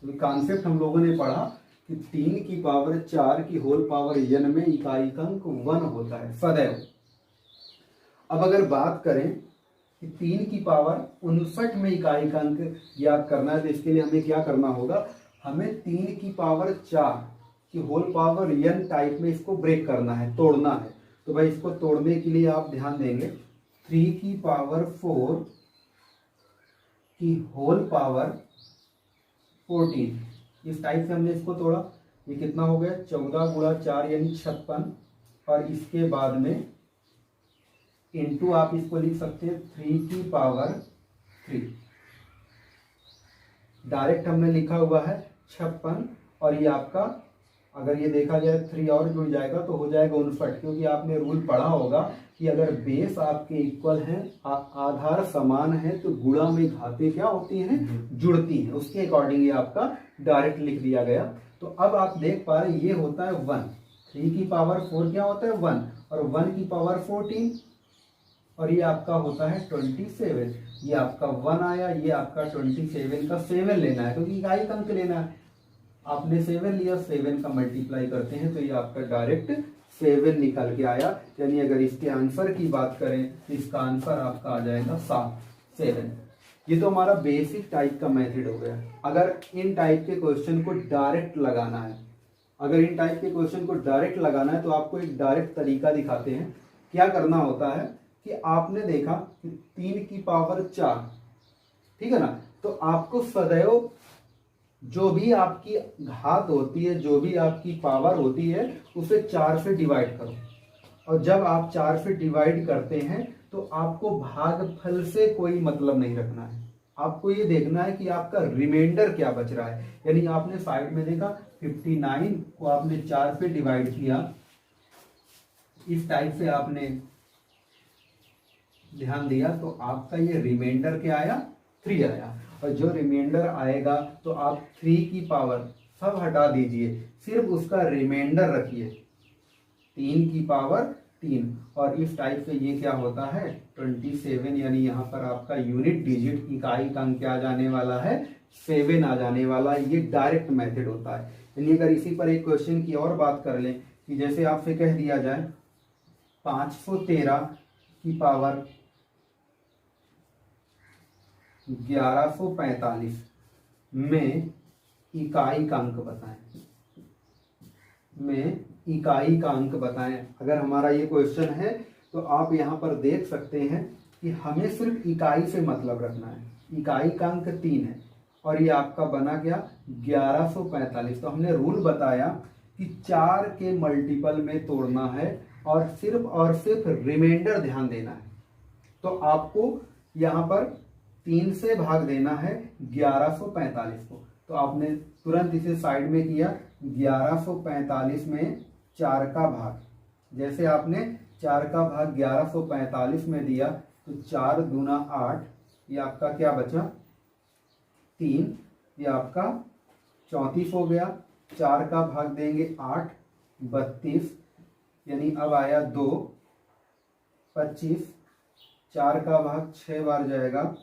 Concept हम लोगों ने पढ़ा कि 3 की पावर 4 की होल पावर n में इकाई अंक 1 होता है सदैव। अब अगर बात करें कि 3 की पावर 59 में इकाई का अंक ज्ञात करना है, तो इसके लिए हमें क्या करना होगा, हमें 3 की पावर 4 की होल पावर n टाइप में इसको ब्रेक करना है, तोड़ना है। तो भाई इसको तोड़ने के लिए आप ध्यान देंगे 3 की पावर 4 की होल पावर 14, इस टाइप से हमने इसको तोड़ा। ये कितना हो गया, 14 गुणा 4 यानी 56, और इसके बाद में इनटू आप इसको लिख सकते हैं 3 की पावर 3। डायरेक्ट हमने लिखा हुआ है 56, और ये आपका अगर ये देखा जाए 3 और जुड़ जाएगा तो हो जाएगा 59, क्योंकि आपने रूल पढ़ा होगा कि अगर बेस आपके इक्वल हैं, आधार समान है, तो गुणा में घातें क्या होती हैं, जुड़ती हैं। उसके अकॉर्डिंग ये आपका डायरेक्ट लिख दिया गया। तो अब आप देख पा रहे ये होता है 1, 3 की पावर 4 क्या होता है 1, और 1 की पावर 14, और ये आपका होता है 27। ये आपका 1 आया, ये आपका 27 का 7 लेना है, क्योंकि इकाई का अंक लेना है। आपने 7 लिया, 7 का मल्टीप्लाई करते हैं तो ये आपका डायरेक्ट 7 निकल के आया। यानी अगर इसके आंसर की बात करें तो इसका आंसर आपका आ जाएगा 7। ये तो हमारा बेसिक टाइप का मेथड हो गया। अगर इन टाइप के क्वेश्चन को डायरेक्ट लगाना है, तो आपको एक डायरेक्ट तरीका दिखाते हैं। क्या करना होता है कि आपने देखा कि 3 की पावर 4, ठीक है ना, तो आपको सदैव जो भी आपकी घात होती है, जो भी आपकी पावर होती है, उसे 4 से डिवाइड करो। और जब आप 4 से डिवाइड करते हैं तो आपको भागफल से कोई मतलब नहीं रखना है। आपको ये देखना है कि आपका रिमाइंडर क्या बच रहा है। यानी आपने साइड में देखा 59 को आपने 4 से डिवाइड किया, इस टाइप से आपने ध्यान दिया, तो आपका ये रिमाइंडर क्या आया, 3 आया। और जो रिमाइंडर आएगा तो आप 3 की पावर सब हटा दीजिए, सिर्फ उसका रिमाइंडर रखिए, 3 की पावर 3। और इस टाइप से ये क्या होता है 27। यानी यहाँ पर आपका यूनिट डिजिट इकाई का अंक क्या आ जाने वाला है, 7 आ जाने वाला है। ये डायरेक्ट मेथड होता है। यानी अगर इसी पर एक क्वेश्चन की और बात कर लें कि जैसे आपसे कह दिया जाए 513 की पावर 1145 में इकाई का अंक बताएं, अगर हमारा ये क्वेश्चन है तो आप यहां पर देख सकते हैं कि हमें सिर्फ इकाई से मतलब रखना है। इकाई का अंक 3 है और ये आपका बना क्या 1145। तो हमने रूल बताया कि 4 के मल्टीपल में तोड़ना है और सिर्फ रिमाइंडर ध्यान देना है। तो आपको यहां पर 3 से भाग देना है 1145 को। तो आपने तुरंत इसे साइड में किया, 1145 में 4 का भाग, जैसे आपने 4 का भाग 1145 में दिया तो 4 दूना 8, ये आपका क्या बचा 3, ये आपका 34 हो गया। 4 का भाग देंगे 8, 32, यानी अब आया 2, 25, 4 का भाग 6 बार जाएगा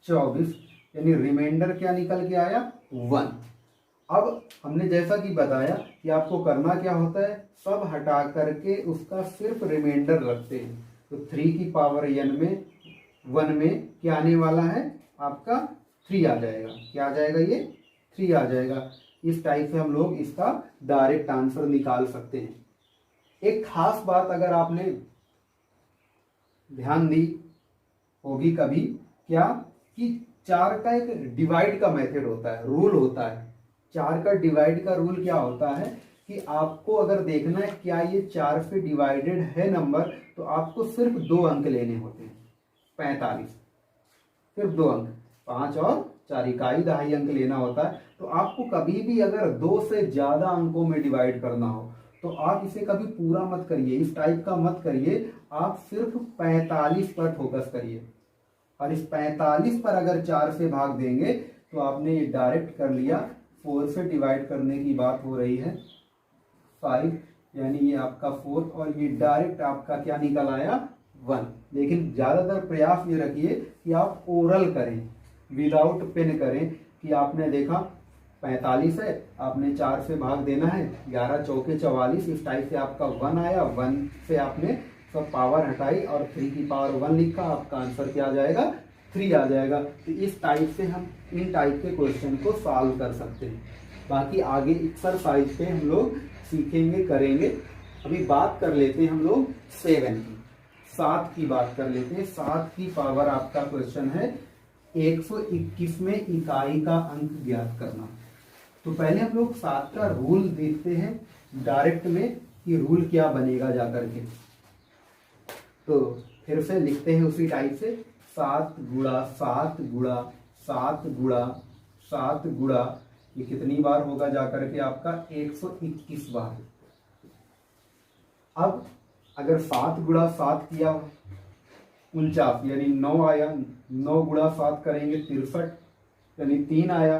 24, यानी रिमाइंडर क्या निकल के आया 1। अब हमने जैसा कि बताया कि आपको करना क्या होता है, सब हटा करके उसका सिर्फ रिमाइंडर रखते हैं। तो 3 की पावर n में 1 में क्या आने वाला है आपका 3 आ जाएगा। क्या आ जाएगा, ये 3 आ जाएगा। इस टाइप से हम लोग इसका डायरेक्ट आंसर निकाल सकते हैं। एक खास बात अगर आपने ध्यान दी होगी कभी, क्या कि 4 का एक डिवाइड का मेथड होता है, रूल होता है। 4 का डिवाइड का रूल क्या होता है कि आपको अगर देखना है क्या ये 4 से डिवाइडेड है नंबर, तो आपको सिर्फ 2 अंक लेने होते हैं। 45 सिर्फ 2 अंक, 5 और 4 इकाई दहाई अंक लेना होता है। तो आपको कभी भी अगर 2 से ज्यादा अंकों में डिवाइड करना हो तो आप इसे कभी पूरा मत करिए, इस टाइप का मत करिए, आप सिर्फ 45 पर फोकस करिए। और इस 45 पर अगर 4 से भाग देंगे तो आपने ये डायरेक्ट कर लिया। 4 से डिवाइड करने की बात हो रही है 5, यानी ये आपका 4, और ये डायरेक्ट आपका क्या निकल आया 1। लेकिन ज्यादातर प्रयास ये रखिए कि आप ओरल करें, विदाउट पेन करें। कि आपने देखा 45 है, आपने 4 से भाग देना है, 11 चौके 44, इस टाइप से आपका 1 आया, 1 से आपने सब पावर हटाई और 3 की पावर 1 लिखा, आपका आंसर क्या आ जाएगा 3 आ जाएगा। तो इस टाइप से हम इन टाइप के क्वेश्चन को सॉल्व कर सकते हैं। बाकी आगे एक्सरसाइज पे हम लोग सीखेंगे, करेंगे। अभी बात कर लेते हैं हम लोग 7 की, 7 की बात कर लेते हैं। 7 की पावर आपका क्वेश्चन है 121 में इकाई का अंक ज्ञात करना। तो पहले हम लोग 7 का रूल देखते हैं डायरेक्ट में कि रूल क्या बनेगा जाकर के। तो फिर से लिखते हैं उसी टाइप से, 7 गुणा 7 गुणा 7 गुणा 7 गुणा, ये कितनी बार होगा जाकर के आपका 121 बार। अब अगर 7 गुणा 7 किया 49 यानी 9 आया, 9 गुणा 7 करेंगे 63 यानी 3 आया,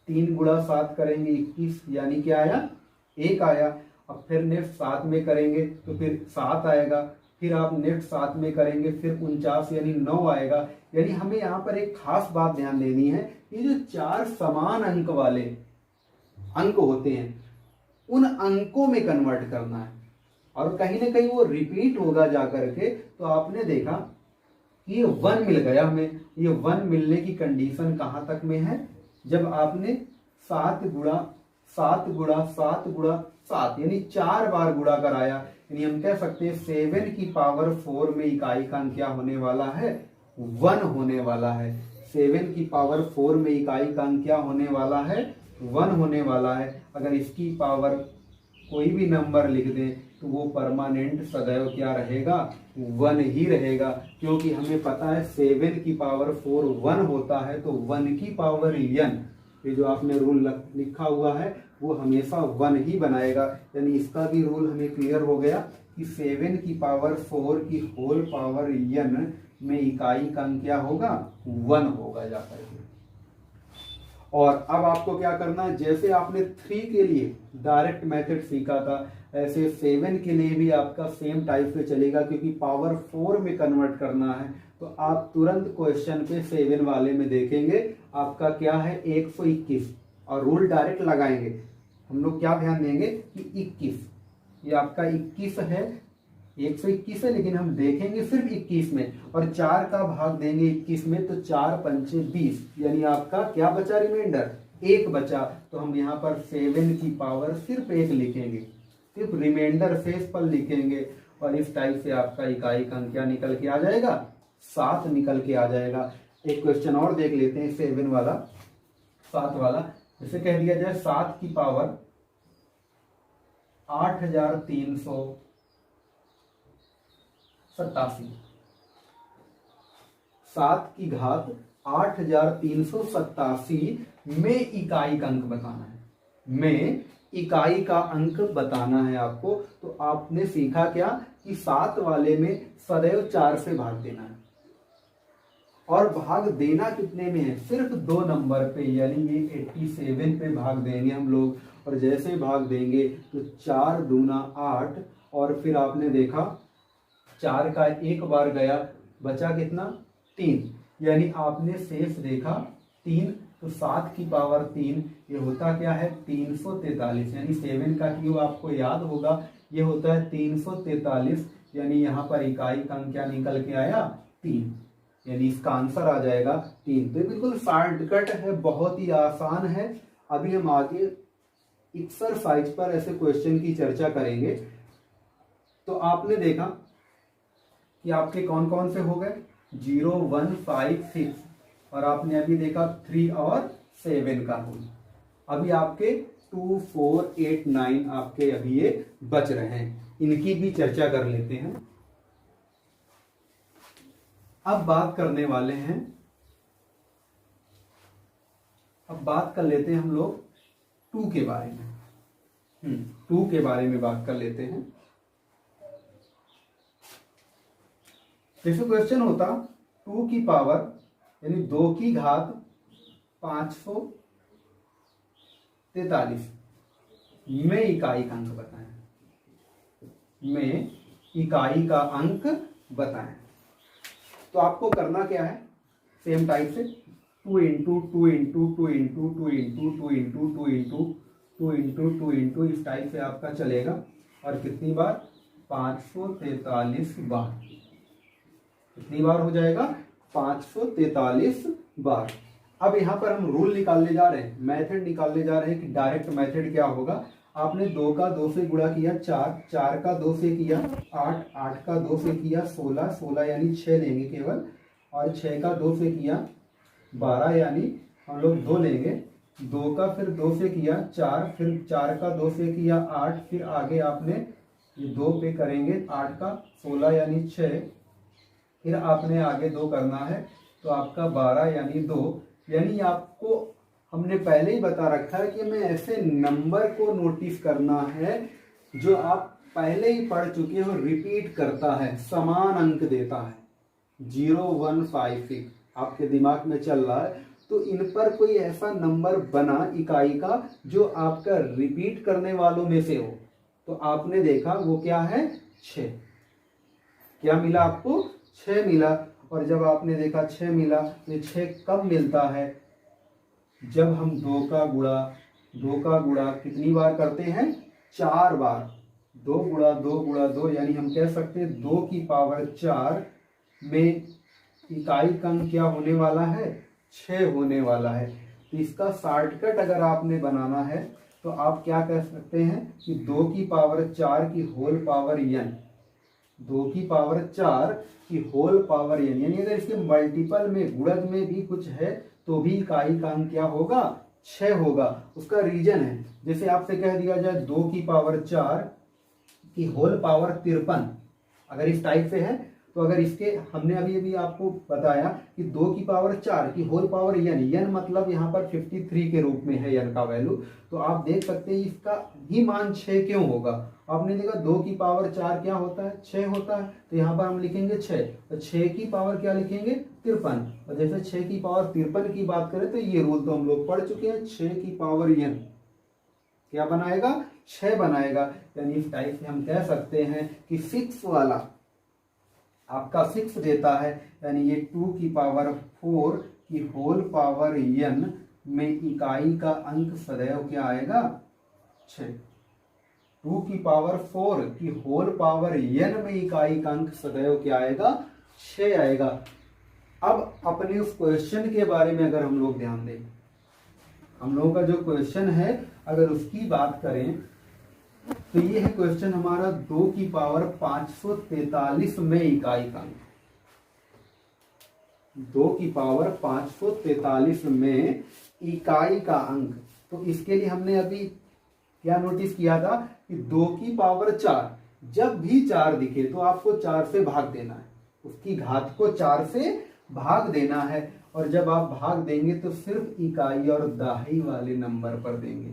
3 गुणा 7 करेंगे 21 यानी क्या आया 1 आया। अब फिर नेक्स्ट 7 में करेंगे तो फिर 7 आएगा, फिर आप नेक्स्ट 7 में करेंगे फिर 49 यानी 9 आएगा। यानी हमें यहाँ पर एक खास बात ध्यान देनी है, ये जो 4 समान अंक वाले अंक होते हैं उन अंकों में कन्वर्ट करना है, और कहीं ना कहीं वो रिपीट होगा जाकर के। तो आपने देखा कि ये 1 मिल गया हमें, ये 1 मिलने की कंडीशन कहां तक में है, जब आपने 7 गुणा 7 गुणा 7 गुणा 7 यानी 4 बार गुणा कराया। यानी हम कह सकते हैं 7 की पावर 4 में इकाई का अंक क्या होने वाला है 1 होने वाला है। 7 की पावर 4 में इकाई का अंक क्या होने वाला है 1 होने वाला है। अगर इसकी पावर कोई भी नंबर लिख दें तो वो परमानेंट सदैव क्या रहेगा 1 ही रहेगा, क्योंकि हमें पता है 7 की पावर 4 1 होता है, तो 1 की पावर n, ये जो आपने रूल लिखा हुआ है वो हमेशा 1 ही बनाएगा। यानी इसका भी रूल हमें क्लियर हो गया कि 7 की पावर 4 की होल पावर n में इकाई का अंक क्या होगा 1 होगा जाकर के। और अब आपको क्या करना है, जैसे आपने 3 के लिए डायरेक्ट मेथड सीखा था, ऐसे 7 के लिए भी आपका सेम टाइप से चलेगा, क्योंकि पावर 4 में कन्वर्ट करना है। तो आप तुरंत क्वेश्चन पे 7 वाले में देखेंगे आपका क्या है 121, और रूल डायरेक्ट लगाएंगे। हम लोग क्या ध्यान देंगे कि 21, ये आपका 21 है, 121 है, लेकिन हम देखेंगे सिर्फ 21 में, और 4 का भाग देंगे 21 में, तो 4 पंचे 20, यानी आपका क्या बचा रिमाइंडर 1 बचा। तो हम यहाँ पर 7 की पावर सिर्फ 1 लिखेंगे, सिर्फ रिमाइंडर शेष पर लिखेंगे, और इस टाइप से आपका इकाई का अंक क्या निकल के आ जाएगा 7 निकल के आ जाएगा। एक क्वेश्चन और देख लेते हैं 7 वाला, 7 वाला। जैसे कह दिया जाए 7 की पावर 8387, 7 की घात 8387 में इकाई का अंक बताना है, में इकाई का अंक बताना है आपको। तो आपने सीखा क्या कि 7 वाले में सदैव 4 से भाग देना है, और भाग देना कितने में है सिर्फ 2 नंबर पे, यानी ये 87 पे भाग देंगे हम लोग। और जैसे भाग देंगे तो 4 दूना 8, और फिर आपने देखा 4 का 1 बार गया, बचा कितना 3, यानी आपने शेष देखा 3। तो 7 की पावर 3 ये होता क्या है 343, यानी 7 का क्यूब आपको याद होगा ये होता है 343, यानी यहाँ पर इकाई का अंक क्या निकल के आया 3, यानी इसका आंसर आ जाएगा 3। तो बिल्कुल शॉर्टकट है, बहुत ही आसान है। अभी हम आगे एक्सरसाइज पर ऐसे क्वेश्चन की चर्चा करेंगे। तो आपने देखा कि आपके कौन कौन से हो गए 0, 1, 5, 6, और आपने अभी देखा 3 और 7 का रूल। अभी आपके 2, 4, 8, 9 आपके अभी ये बच रहे हैं, इनकी भी चर्चा कर लेते हैं। अब बात करने वाले हैं, अब बात कर लेते हैं हम लोग 2 के बारे में। 2 के बारे में बात कर लेते हैं। जैसे क्वेश्चन होता 2 की पावर यानी 2 की घात 543 में इकाई का अंक बताएं, में इकाई का अंक बताएं। तो आपको करना क्या है सेम टाइप से, 2 into 2 into 2 into 2 into 2 into 2 into 2 into 2 into इस टाइप से आपका चलेगा। और कितनी बार? 543 बार। कितनी बार हो जाएगा? 543 बार। अब यहाँ पर हम रूल निकालने जा रहे हैं, मेथड निकालने जा रहे हैं कि डायरेक्ट मेथड क्या होगा। आपने 2 का 2 से गुणा किया 4, 4 का 2 से किया 8, 8 का 2 से किया 16, 16 यानी 6 लेंगे केवल, और 6 का 2 से किया 12 यानी हम लोग 2 लेंगे। 2 का फिर 2 से किया 4, फिर 4 का 2 से किया 8, फिर आगे आपने 2 पे करेंगे 8 का 16 यानी 6, फिर आपने आगे 2 करना है तो आपका 12 यानी 2। यानी आपको हमने पहले ही बता रखा है कि हमें ऐसे नंबर को नोटिस करना है जो आप पहले ही पढ़ चुके हो, रिपीट करता है, समान अंक देता है। 0 1 5 6 आपके दिमाग में चल रहा है, तो इन पर कोई ऐसा नंबर बना इकाई का जो आपका रिपीट करने वालों में से हो। तो आपने देखा वो क्या है? 6। क्या मिला आपको? 6 मिला। और जब आपने देखा 6 मिला तो 6 कब मिलता है? जब हम 2 का गुणा कितनी बार करते हैं? 4 बार। 2 गुणा 2 गुणा 2 यानी हम कह सकते हैं 2 की पावर 4 में इकाई का अंक क्या होने वाला है? 6 होने वाला है। तो इसका शॉर्टकट अगर आपने बनाना है तो आप क्या कह सकते हैं कि 2 की पावर 4 की होल पावर n, 2 की पावर 4 की होल पावर n, यानी अगर इसके मल्टीपल में, गुणज में भी कुछ है तो भी इकाई का अंक क्या होगा? 6 होगा। उसका रीजन है, जैसे आपसे कह दिया जाए 2 की पावर 4 की होल पावर 53, अगर इस टाइप से है तो अगर इसके, हमने अभी अभी आपको बताया कि 2 की पावर 4 की होल पावर n मतलब यहाँ पर 53 के रूप में है n का वैल्यू, तो आप देख सकते हैं इसका ही मान 6 क्यों होगा। आपने देखा 2 की पावर 4 क्या होता है? 6 होता है, तो यहाँ पर हम लिखेंगे 6, तो 6 की पावर क्या लिखेंगे? 53। और जैसे 6 की पावर 53 की बात करें तो ये रूल तो हम लोग पढ़ चुके हैं, 6 की पावर n क्या बनाएगा? 6 बनाएगा। यानी इस टाइप से हम कह सकते हैं कि 6 वाला आपका 6 देता है, यानी ये 2 की पावर 4 की होल पावर n में इकाई का अंक सदैव क्या आएगा? 6। 2 की पावर 4 की होल पावर n में इकाई का अंक सदैव क्या आएगा? 6 आएगा। अब अपने उस क्वेश्चन के बारे में अगर हम लोग ध्यान दें, हम लोगों का जो क्वेश्चन है अगर उसकी बात करें तो ये है क्वेश्चन हमारा 2 की पावर 543 में इकाई का अंक। 2 की पावर 543 में इकाई का अंक। तो इसके लिए हमने अभी क्या नोटिस किया था कि 2 की पावर 4, जब भी 4 दिखे तो आपको 4 से भाग देना है, उसकी घात को 4 से भाग देना है। और जब आप भाग देंगे तो सिर्फ इकाई और दहाई वाले नंबर पर देंगे।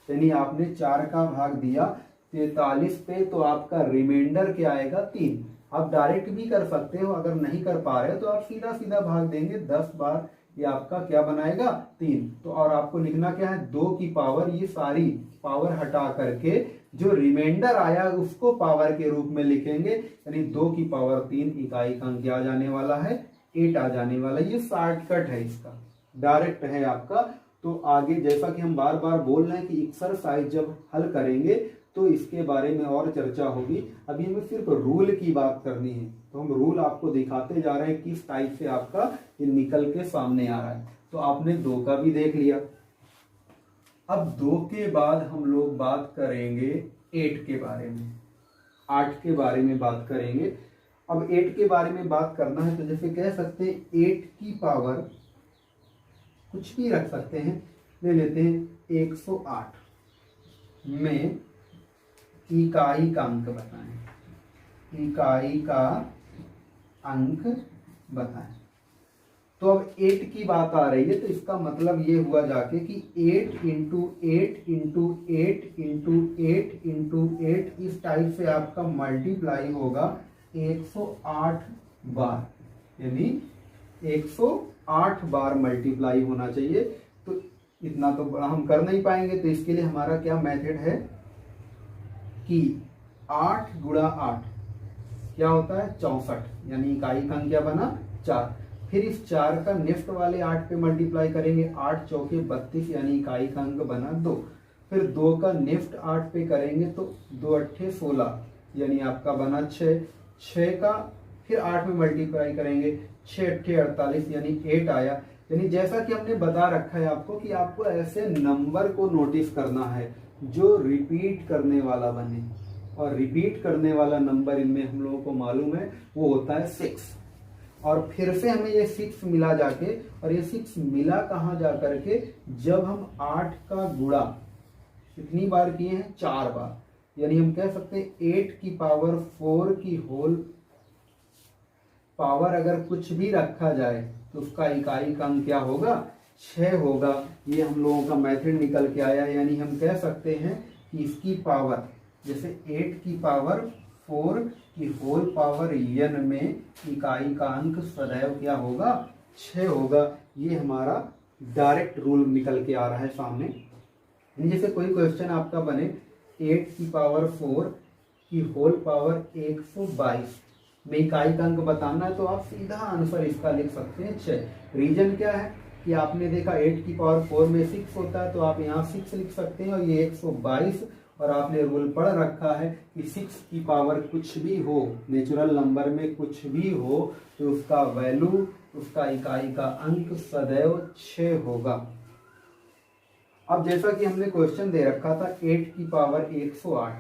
यानी आपने 4 का भाग दिया 43 पे, तो आपका रिमाइंडर क्या आएगा? 3। आप डायरेक्ट भी कर सकते हो, अगर नहीं कर पा रहे हो तो आप सीधा सीधा भाग देंगे 10 बार, ये आपका क्या बनाएगा? 3। तो और आपको लिखना क्या है? 2 की पावर, ये सारी पावर हटा करके जो रिमाइंडर आया उसको पावर के रूप में लिखेंगे, यानी 2 की पावर 3 इकाई का अंक क्या आ जाने वाला है? 8 आ जाने वाला। ये शॉर्टकट है, इसका डायरेक्ट है आपका। तो आगे जैसा कि हम बार बार बोल रहे हैं कि एक्सरसाइज जब हल करेंगे तो इसके बारे में और चर्चा होगी। अभी हमें सिर्फ रूल की बात करनी है, तो हम रूल आपको दिखाते जा रहे हैं किस टाइप से आपका ये निकल के सामने आ रहा है। तो आपने 2 का भी देख लिया। अब 2 के बाद हम लोग बात करेंगे 8 के बारे में, 8 के बारे में बात करेंगे। अब 8 के बारे में बात करना है तो जैसे कह सकते हैं 8 की पावर कुछ भी रख सकते हैं, ले लेते हैं 108 में इकाई का अंक बताएं, इकाई का अंक बताएं। तो अब 8 की बात आ रही है तो इसका मतलब ये हुआ जाके कि 8 इंटू 8 इंटू 8 इंटू 8 इंटू 8 इस टाइप से आपका मल्टीप्लाई होगा 108 बार, यानी 108 बार मल्टीप्लाई होना चाहिए। तो इतना तो हम कर नहीं पाएंगे, तो इसके लिए हमारा क्या मेथड है कि 8 गुणा 8 क्या होता है? 64, यानी इकाई का अंक क्या बना? 4। फिर इस 4 का नेक्स्ट वाले 8 पे मल्टीप्लाई करेंगे, 8 चौके 32 यानी इकाई का अंक बना 2। फिर 2 का नेक्स्ट 8 पे करेंगे तो 2 अट्ठे 16 यानी आपका बना 6। 6 का फिर 8 में मल्टीप्लाई करेंगे, 6 अट्ठे 48 यानी 8 आया। यानी जैसा कि हमने बता रखा है आपको कि आपको ऐसे नंबर को नोटिस करना है जो रिपीट करने वाला बने, और रिपीट करने वाला नंबर इनमें हम लोगों को मालूम है वो होता है 6। और फिर से हमें ये 6 मिला जाके, और ये 6 मिला कहाँ जा करके, जब हम 8 का गुणा कितनी बार किए हैं, 4 बार, यानी हम कह सकते हैं 8 की पावर 4 की होल पावर अगर कुछ भी रखा जाए तो उसका इकाई का अंक क्या होगा, 6 होगा। ये हम लोगों का मेथड निकल के आया। यानी हम कह सकते हैं कि इसकी पावर, जैसे 8 की पावर 4 की होल पावर n में इकाई का अंक सदैव क्या होगा, 6 होगा। ये हमारा डायरेक्ट रूल निकल के आ रहा है सामने। जैसे कोई क्वेश्चन आपका बने 8 की पावर 4 की होल पावर 122 में इकाई का अंक बताना है, तो आप सीधा आंसर इसका लिख सकते हैं 6। रीजन क्या है कि आपने देखा 8 की पावर 4 में 6 होता है, तो आप यहाँ 6 लिख सकते हैं, और ये 122, और आपने रूल पढ़ रखा है कि 6 की पावर कुछ भी हो, नेचुरल नंबर में कुछ भी हो, तो उसका वैल्यू, उसका इकाई का अंक सदैव 6 होगा। अब जैसा कि हमने क्वेश्चन दे रखा था 8 की पावर 108,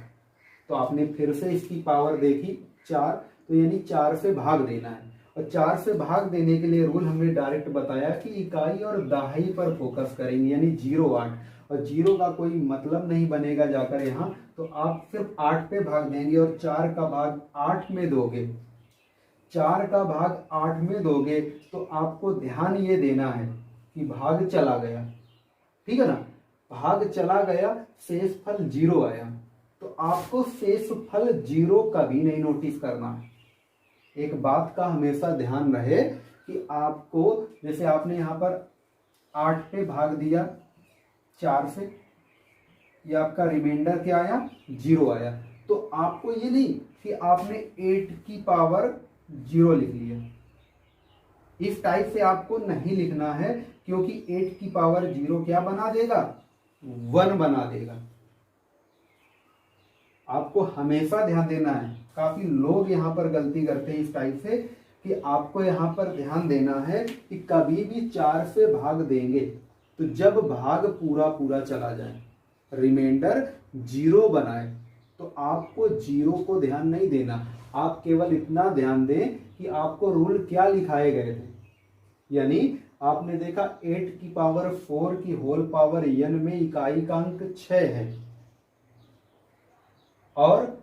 तो आपने फिर से इसकी पावर देखी 4, तो यानी 4 से भाग देना है। और 4 से भाग देने के लिए रूल हमने डायरेक्ट बताया कि इकाई और दहाई पर फोकस करेंगे, यानी 0.8, और 0 का कोई मतलब नहीं बनेगा जाकर यहाँ, तो आप सिर्फ 8 पे भाग देंगे और 4 का भाग 8 में दोगे। 4 का भाग 8 में दोगे तो आपको ध्यान ये देना है कि भाग चला गया, ठीक है ना, भाग चला गया, शेष फल 0 आया, तो आपको शेष फल 0 कभी नहीं नोटिस करना है। एक बात का हमेशा ध्यान रहे कि आपको, जैसे आपने यहाँ पर 8 पे भाग दिया 4 से, ये आपका रिमाइंडर क्या आया, 0 आया, तो आपको ये नहीं कि आपने 8 की पावर 0 लिख लिया, इस टाइप से आपको नहीं लिखना है, क्योंकि 8 की पावर 0 क्या बना देगा, 1 बना देगा। आपको हमेशा ध्यान देना है। काफी लोग यहाँ पर गलती करते हैं इस टाइप से कि आपको यहाँ पर ध्यान देना है कि कभी भी 4 से भाग देंगे तो जब भाग पूरा पूरा चला जाए, रिमाइंडर 0 बनाए, तो आपको 0 को ध्यान नहीं देना, आप केवल इतना ध्यान दें कि आपको रूल क्या लिखाए गए थे। यानी आपने देखा 8 की पावर 4 की होल पावर n में इकाई का अंक 6 है, और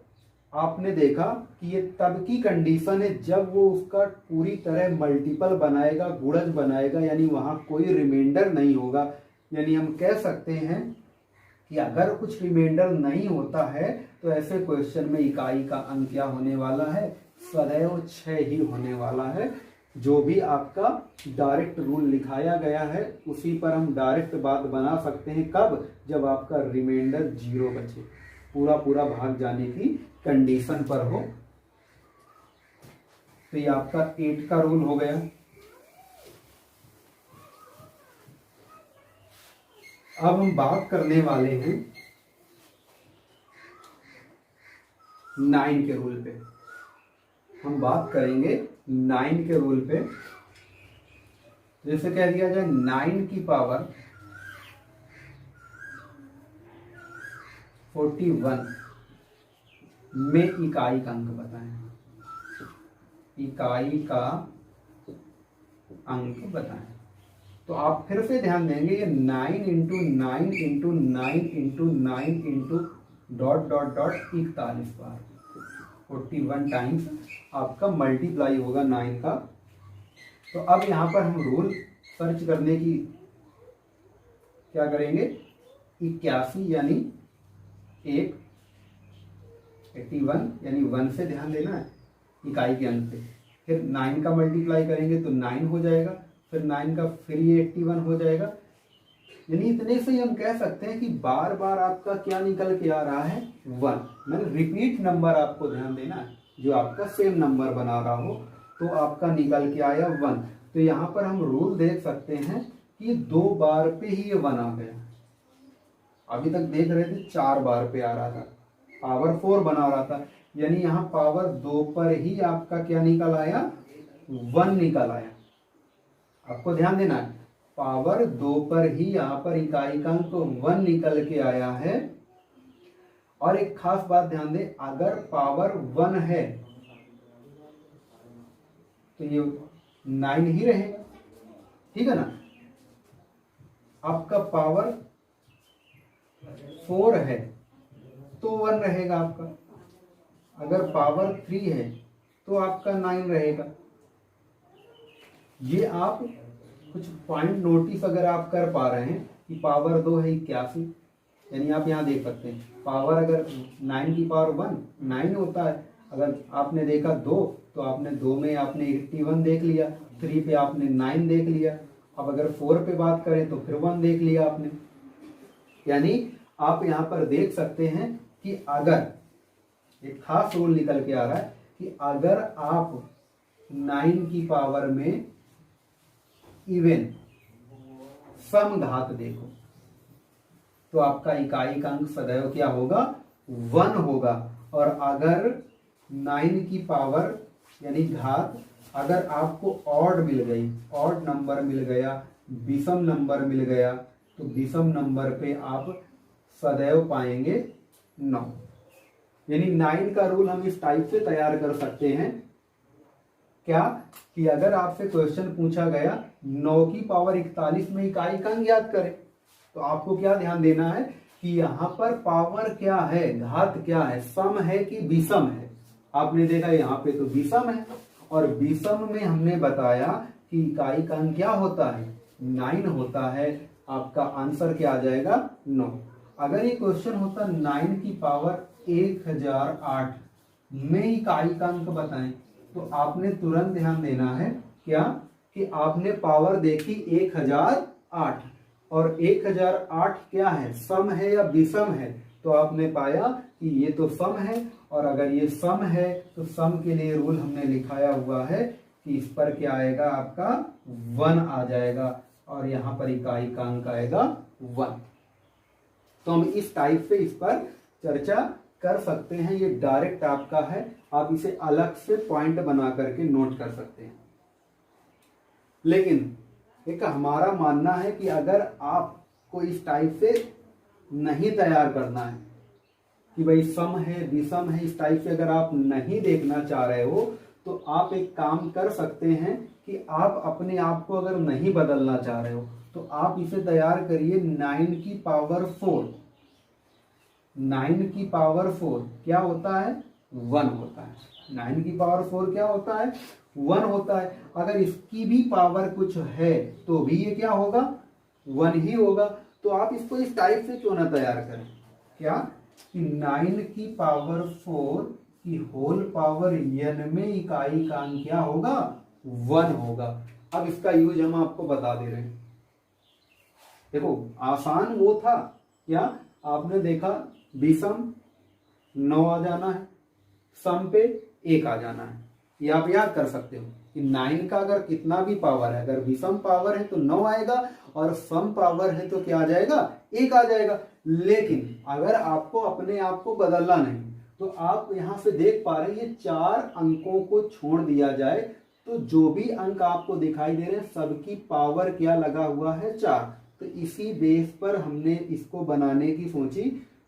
आपने देखा कि ये तब की कंडीशन है जब वो उसका पूरी तरह मल्टीपल बनाएगा, गुणज बनाएगा, यानी वहां कोई रिमाइंडर नहीं होगा। यानी हम कह सकते हैं कि अगर कुछ रिमाइंडर नहीं होता है तो ऐसे क्वेश्चन में इकाई का अंक क्या होने वाला है, सदैव 6 ही होने वाला है। जो भी आपका डायरेक्ट रूल लिखाया गया है उसी पर हम डायरेक्ट बात बना सकते हैं। कब, जब आपका रिमाइंडर 0 बचे, पूरा पूरा भाग जाने की कंडीशन पर हो। तो ये आपका 8 का रूल हो गया। अब हम बात करने वाले हैं 9 के रूल पे। हम बात करेंगे 9 के रूल पे। जैसे कह दिया जाए 9 की पावर 41 में इकाई का अंक बताएं। इकाई का अंक बताएं। तो आप फिर से ध्यान देंगे, ये 9 into 9 into 9 into 9 into dot dot dot 41 बार, 41 टाइम्स आपका मल्टीप्लाई होगा 9 का। तो अब यहां पर हम रूल सर्च करने की क्या करेंगे, 81 यानी 1, 81 यानी 1 से ध्यान देना है इकाई के अंक पे। फिर 9 का मल्टीप्लाई करेंगे तो 9 हो जाएगा, फिर 9 का फिर ये 81 हो जाएगा। यानी इतने से ही हम कह सकते हैं कि बार बार आपका क्या निकल के आ रहा है, 1। मैंने रिपीट नंबर आपको ध्यान देना है, जो आपका सेम नंबर बना रहा हो तो आपका निकल के आया 1। तो यहाँ पर हम रूल देख सकते हैं कि 2 बार पे ही ये 1 आ गया। अभी तक देख रहे थे 4 बार पे आ रहा था, पावर 4 बना रहा था, यानी यहाँ पावर 2 पर ही आपका क्या निकल आया, 1 निकल आया। आपको ध्यान देना है, पावर 2 पर ही यहाँ पर इकाई का अंक 1 निकल के आया है। और एक खास बात ध्यान दें, अगर पावर 1 है तो ये 9 ही रहेगा, ठीक है ना। आपका पावर 4 है तो 1 रहेगा आपका, अगर पावर 3 है तो आपका 9 रहेगा। ये आप कुछ पॉइंट नोटिस अगर आप कर पा रहे हैं कि पावर 2 है 81, यानी आप यहाँ देख सकते हैं पावर अगर 9 की पावर 1 9 होता है। अगर आपने देखा 2 तो आपने 2 में आपने 81 देख लिया, 3 पे आपने 9 देख लिया। अब अगर 4 पे बात करें तो फिर 1 देख लिया आपने। यानी आप यहाँ पर देख सकते हैं कि अगर एक खास रूल निकल के आ रहा है कि अगर आप 9 की पावर में इवन सम घात देखो तो आपका इकाई का अंक सदैव क्या होगा, 1 होगा। और अगर 9 की पावर यानी घात अगर आपको ऑड मिल गई, ऑड नंबर मिल गया, विषम नंबर मिल गया, तो विषम नंबर पे आप सदैव पाएंगे 9। यानी 9 का रूल हम इस टाइप से तैयार कर सकते हैं क्या, कि अगर आपसे क्वेश्चन पूछा गया 9 की पावर 41 में इकाई का अंक ज्ञात करें, तो आपको क्या ध्यान देना है कि यहाँ पर पावर क्या है, घात क्या है, सम है कि विषम है। आपने देखा यहाँ पे तो विषम है, और विषम में हमने बताया कि इकाई का अंक क्या होता है, 9 होता है। आपका आंसर क्या आ जाएगा, 9। अगर ये क्वेश्चन होता 9 की पावर 1008 में इकाई का अंक बताएं, तो आपने तुरंत ध्यान देना है क्या, कि आपने पावर देखी 1008 और 1008 क्या है, सम है या विषम है। तो आपने पाया कि ये तो सम है, और अगर ये सम है तो सम के लिए रूल हमने लिखाया हुआ है कि इस पर क्या आएगा, आपका 1 आ जाएगा, और यहाँ पर इकाई का अंक आएगा 1। तो हम इस टाइप से इस पर चर्चा कर सकते हैं। ये डायरेक्ट आपका है, आप इसे अलग से पॉइंट बना करके नोट कर सकते हैं। लेकिन एक हमारा मानना है कि अगर आपको इस टाइप से नहीं तैयार करना है कि भाई सम है विषम है, इस टाइप से अगर आप नहीं देखना चाह रहे हो, तो आप एक काम कर सकते हैं कि आप अपने आप को अगर नहीं बदलना चाह रहे हो तो आप इसे तैयार करिए 9 की पावर 4। 9 की पावर 4 क्या होता है, 1 होता है। 9 की पावर 4 क्या होता है, 1 होता है। अगर इसकी भी पावर कुछ है तो भी ये क्या होगा, 1 ही होगा। तो आप इसको इस टाइप से क्यों ना तैयार करें, क्या कि 9 की पावर 4 की होल पावर n में इकाई का अंक क्या होगा, 1 होगा। अब इसका यूज हम आपको बता दे रहे हैं। देखो आसान वो था क्या, आपने देखा विषम 9 आ जाना है, सम पे 1 आ जाना है। ये आप याद कर सकते हो कि 9 का अगर कितना भी पावर है, अगर विषम पावर है तो 9 आएगा, और सम पावर है तो क्या आ जाएगा, 1 आ जाएगा। लेकिन अगर आपको अपने आप को बदलना नहीं, तो आप यहां से देख पा रहे हैं ये 4 अंकों को छोड़ दिया जाए तो जो भी अंक आपको दिखाई दे रहे हैं सबकी पावर क्या लगा हुआ है, 4। तो इसी बेस पर हमने इसको बनाने की सोची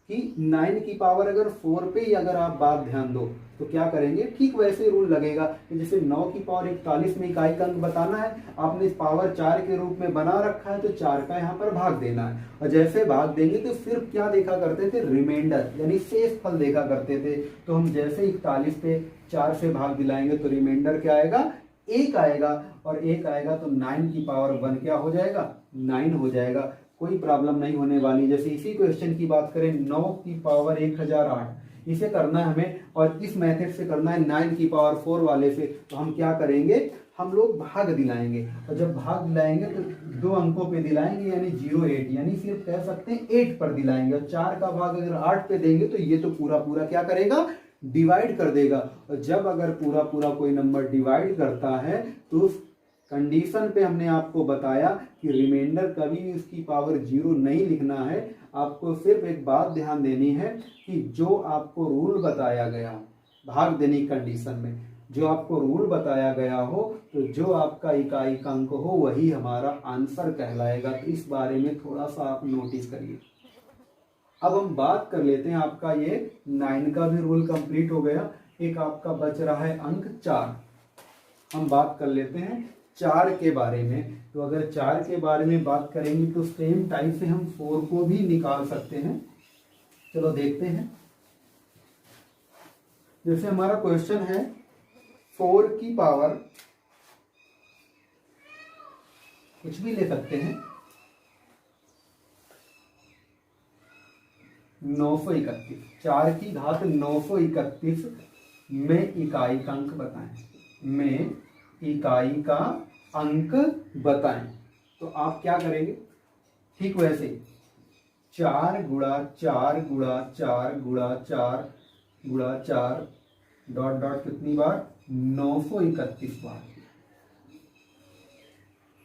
कि 9 की पावर अगर 4 पे ही अगर आप बात ध्यान दो तो क्या करेंगे, ठीक वैसे रूल लगेगा कि जैसे 9 की पावर 41 में इकाई का अंक बताना है, आपने इस पावर 4 के रूप में बना रखा है, तो 4 का यहाँ पर भाग देना है। और जैसे भाग देंगे तो फिर क्या देखा करते थे, रिमाइंडर यानी शेष फल देखा करते थे। तो हम जैसे 41 पे 4 से भाग दिलाएंगे तो रिमाइंडर क्या आएगा, 1 आएगा, और 1 आएगा तो 9 की पावर 1 क्या हो जाएगा, 9 हो जाएगा। कोई प्रॉब्लम नहीं होने वाली। जैसे इसी क्वेश्चन की बात करें 9 की पावर 1008, इसे करना है हमें, और इस मेथड से करना है 9 की पावर 4 वाले से। तो हम क्या करेंगे, हम लोग भाग दिलाएंगे, और जब भाग दिलाएंगे तो 2 अंकों पे दिलाएंगे, यानी 08, यानी सिर्फ कह सकते हैं 8 पर दिलाएंगे। और 4 का भाग अगर 8 पे देंगे तो ये तो पूरा पूरा क्या करेगा, डिवाइड कर देगा। और जब अगर पूरा पूरा कोई नंबर डिवाइड करता है तो कंडीशन पे हमने आपको बताया कि रिमाइंडर कभी भी उसकी पावर 0 नहीं लिखना है। आपको सिर्फ एक बात ध्यान देनी है कि जो आपको रूल बताया गया भाग देने की कंडीशन में, जो आपको रूल बताया गया हो, तो जो आपका इकाई का अंक हो वही हमारा आंसर कहलाएगा। तो इस बारे में थोड़ा सा आप नोटिस करिए। अब हम बात कर लेते हैं, आपका ये 9 का भी रूल कंप्लीट हो गया। एक आपका बच रहा है अंक 4। हम बात कर लेते हैं 4 के बारे में। तो अगर 4 के बारे में बात करेंगे तो सेम टाइप से हम 4 को भी निकाल सकते हैं। चलो देखते हैं। जैसे हमारा क्वेश्चन है 4 की पावर, कुछ भी ले सकते हैं, 931, 4 की घात 931 में इकाई का अंक बताएं, में इकाई का अंक बताएं। तो आप क्या करेंगे, ठीक वैसे 4 गुणा 4 गुणा 4 गुणा 4 गुणा 4 डॉट डॉट कितनी बार, 931 बार।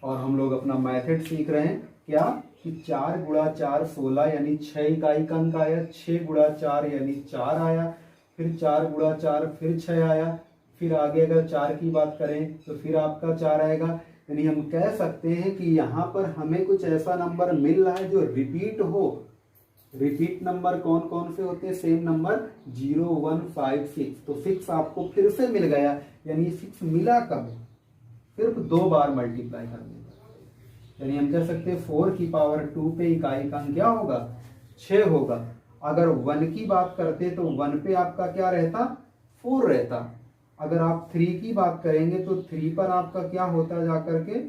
और हम लोग अपना मेथड सीख रहे हैं क्या, कि 4 गुणा 4 16 यानी 6 इकाई का अंक आया, 6 गुणा 4 यानी 4 आया, फिर 4 गुणा 4 फिर 6 आया, फिर आगे अगर 4 की बात करें तो फिर आपका 4 आएगा। यानी हम कह सकते हैं कि यहाँ पर हमें कुछ ऐसा नंबर मिल रहा है जो रिपीट हो। रिपीट नंबर कौन कौन से होते हैं, सेम नंबर 0 1 5 6। तो 6 आपको फिर से मिल गया, यानी 6 मिला कब, सिर्फ 2 बार मल्टीप्लाई कर देगा। यानी हम कह सकते हैं 4 की पावर 2 पे इकाई का अंक क्या होगा, 6 होगा। अगर 1 की बात करते तो 1 पे आपका क्या रहता, 4 रहता। अगर आप 3 की बात करेंगे तो 3 पर आपका क्या होता जाकर के,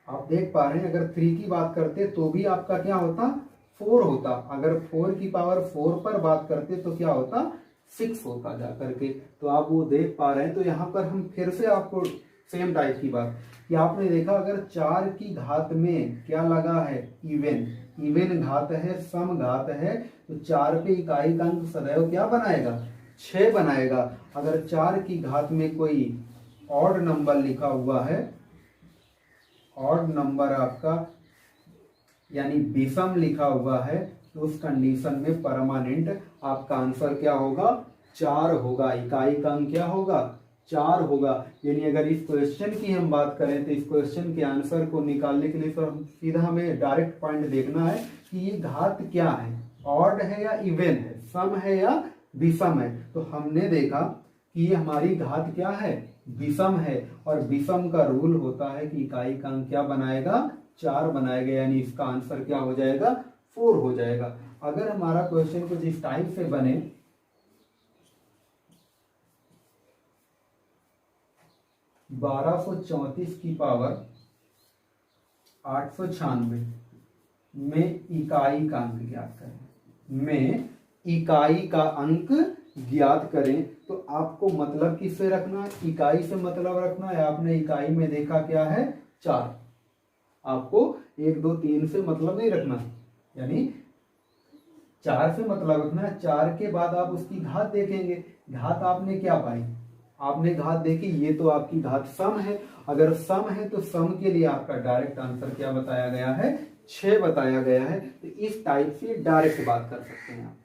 आप देख पा रहे हैं, अगर 3 की बात करते तो भी आपका क्या होता, 4 होता। अगर 4 की पावर 4 पर बात करते तो क्या होता, 6 होता जाकर के। तो आप वो देख पा रहे हैं। तो यहाँ पर हम फिर से आपको सेम टाइप की बात कि आपने देखा, अगर 4 की घात में क्या लगा है, इवन घात है, सम घात है, तो 4 पे इकाई का अंक सदैव क्या बनाएगा, 6 बनाएगा। अगर 4 की घात में कोई ऑड नंबर लिखा हुआ है, ऑड नंबर आपका यानी विषम लिखा हुआ है, तो उस कंडीशन में परमानेंट आपका आंसर क्या होगा, 4 होगा। इकाई का अंक क्या होगा, 4 होगा। यानी अगर इस क्वेश्चन की हम बात करें तो इस क्वेश्चन के आंसर को निकालने के लिए तो सीधा हमें डायरेक्ट पॉइंट देखना है कि ये घात क्या है, ऑड है या इवन है, सम है या विषम है। तो हमने देखा कि ये हमारी घात क्या है, विषम है। और विषम का रूल होता है कि इकाई का अंक क्या बनाएगा, 4 बनाएगा। यानी इसका आंसर क्या हो जाएगा, 4 हो जाएगा। अगर हमारा क्वेश्चन कुछ इस टाइप से बने, 1234 की पावर 896 में इकाई का अंक ज्ञात करें, में इकाई का अंक ज्ञात करें। तो आपको मतलब किससे रखना है, इकाई से मतलब रखना है। आपने इकाई में देखा क्या है, 4। आपको 1 2 3 से मतलब नहीं रखना, यानी 4 से मतलब रखना है। 4 के बाद आप उसकी घात देखेंगे। घात आपने क्या पाई, आपने घात देखी, ये तो आपकी घात सम है। अगर सम है तो सम के लिए आपका डायरेक्ट आंसर क्या बताया गया है, 6 बताया गया है। तो इस टाइप से डायरेक्ट बात कर सकते हैं आप।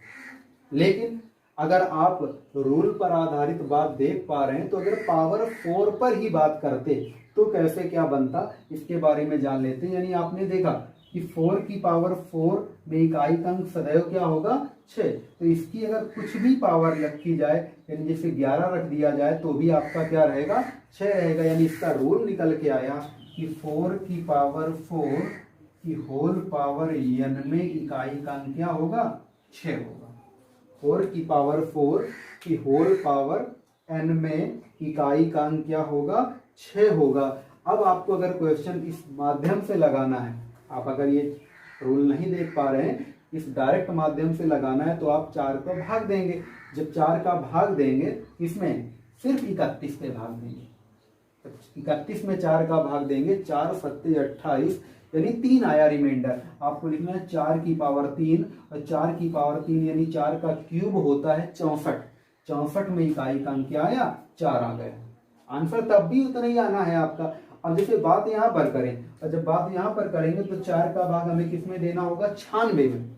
लेकिन अगर आप रूल पर आधारित बात देख पा रहे हैं, तो अगर पावर 4 पर ही बात करते तो कैसे क्या बनता, इसके बारे में जान लेते हैं। यानी आपने देखा कि 4 की पावर 4 में इकाई का अंक सदैव क्या होगा, 6। तो इसकी अगर कुछ भी पावर रखी जाए, यानी जैसे 11 रख दिया जाए, तो भी आपका क्या रहेगा, 6 रहेगा। यानी इसका रूल निकल के आया कि 4 की पावर 4 की होल पावर n में इकाई का अंक क्या होगा, 6 होगा। 4 की पावर 4 की होल पावर n में इकाई का अंक क्या होगा, 6 होगा। अब आपको अगर क्वेश्चन इस माध्यम से लगाना है, आप अगर ये रूल नहीं देख पा रहे हैं, इस डायरेक्ट माध्यम से लगाना है, तो आप 4 को भाग देंगे। जब 4 का भाग देंगे, इसमें सिर्फ 31 पे भाग देंगे। 31 में 4 का भाग देंगे, 4 सत्ते 28, यानी 3 आया रिमाइंडर। आपको लिखना है 4 की पावर 3, और 4 की पावर 3 यानी 4 का क्यूब होता है 64। 64 में इकाई का अंक क्या आया, 4 आ गया। आंसर तब भी उतना ही आना है आपका। अब जैसे बात यहाँ पर करें, और जब बात यहाँ पर करेंगे तो 4 का भाग हमें किस में देना होगा, 96 में।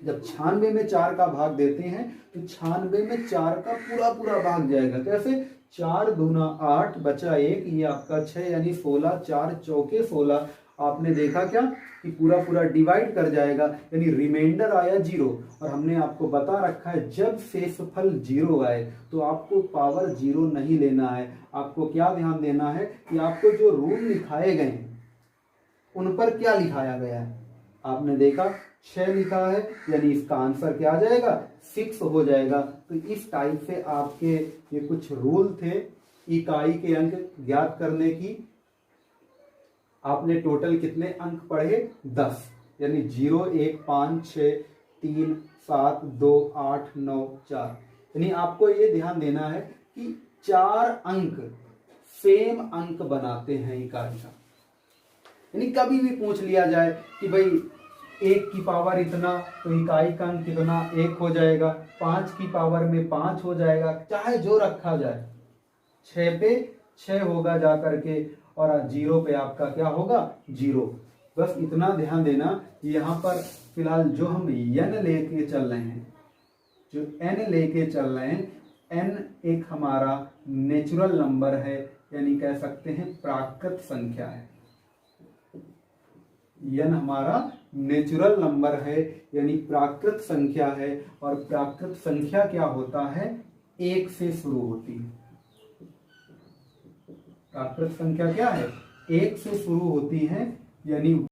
जब 96 में 4 का भाग देते हैं तो 96 में 4 का पूरा पूरा भाग जाएगा। कैसे, 4 दूना 8 बचा 1, ये आपका 6 यानी 16, 4 चौके 16। आपने देखा क्या कि पूरा पूरा डिवाइड कर जाएगा, यानी रिमाइंडर आया 0। और हमने आपको बता रखा है जब शेषफल 0 आए तो आपको पावर 0 नहीं लेना है। आपको क्या ध्यान देना है कि आपको जो रूल लिखाए गए हैं उन पर क्या लिखाया गया है। आपने देखा 6 लिखा है, यानी इसका आंसर क्या आ जाएगा, 6 हो जाएगा। तो इस टाइप से आपके ये कुछ रूल थे इकाई के अंक ज्ञात करने की। आपने टोटल कितने अंक पढ़े, 10, यानी 0, 1, 5, 6, 3, 7, 2, 8, 9, 4। यानी आपको ये ध्यान देना है कि 4 अंक सेम अंक बनाते हैं इकाई का। यानी कभी भी पूछ लिया जाए कि भाई 1 की पावर इतना, तो इकाई का अंक कितना, 1 हो जाएगा। 5 की पावर में 5 हो जाएगा, चाहे जो रखा जाए। 6 पे 6 होगा जा करके, और 0 पे आपका क्या होगा, 0। बस इतना ध्यान देना। यहाँ पर फिलहाल जो हम n लेके चल रहे हैं, जो n लेके चल रहे हैं, n एक हमारा नेचुरल नंबर है, यानी कह सकते हैं प्राकृत संख्या है। n हमारा नेचुरल नंबर है, यानी प्राकृत संख्या है। और प्राकृत संख्या क्या होता है, 1 से शुरू होती है। प्राकृत संख्या क्या है, 1 से शुरू होती है, यानी